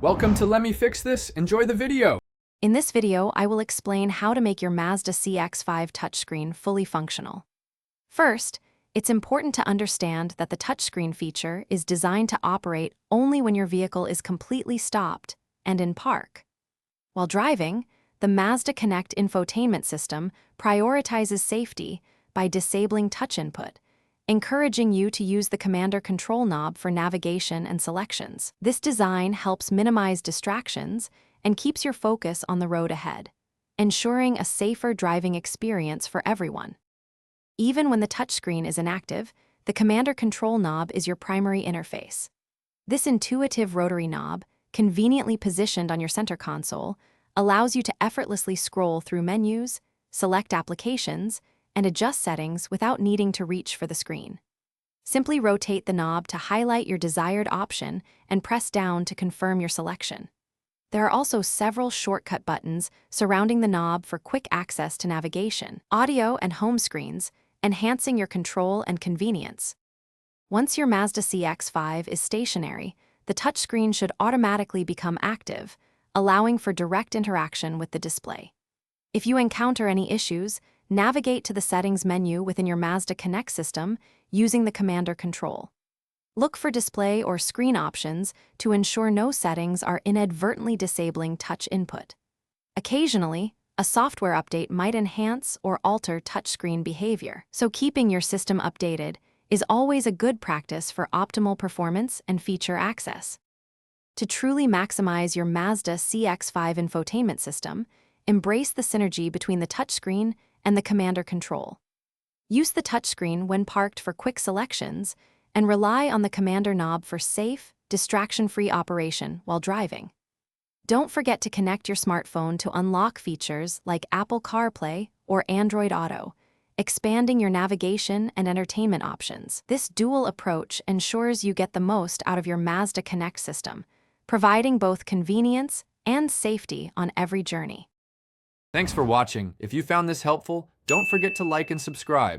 Welcome to Let Me Fix This. Enjoy the video. In this video, I will explain how to make your Mazda CX-5 touchscreen fully functional. First, it's important to understand that the touchscreen feature is designed to operate only when your vehicle is completely stopped and in park. While driving, the Mazda Connect infotainment system prioritizes safety by disabling touch input, encouraging you to use the commander control knob for navigation and selections. This design helps minimize distractions and keeps your focus on the road ahead, ensuring a safer driving experience for everyone. Even when the touchscreen is inactive, the commander control knob is your primary interface. This intuitive rotary knob, conveniently positioned on your center console, allows you to effortlessly scroll through menus, select applications, and adjust settings without needing to reach for the screen. Simply rotate the knob to highlight your desired option and press down to confirm your selection. There are also several shortcut buttons surrounding the knob for quick access to navigation, audio, and home screens, enhancing your control and convenience. Once your Mazda CX-5 is stationary, the touchscreen should automatically become active, allowing for direct interaction with the display. If you encounter any issues, navigate to the settings menu within your Mazda Connect system using the commander control. Look for display or screen options to ensure no settings are inadvertently disabling touch input. Occasionally, a software update might enhance or alter touchscreen behavior, so keeping your system updated is always a good practice for optimal performance and feature access. To truly maximize your Mazda CX-5 infotainment system, embrace the synergy between the touchscreen and the commander control. Use the touchscreen when parked for quick selections and rely on the commander knob for safe, distraction-free operation while driving. Don't forget to connect your smartphone to unlock features like Apple CarPlay or Android Auto, expanding your navigation and entertainment options. This dual approach ensures you get the most out of your Mazda Connect system, providing both convenience and safety on every journey. Thanks for watching. If you found this helpful, don't forget to like and subscribe.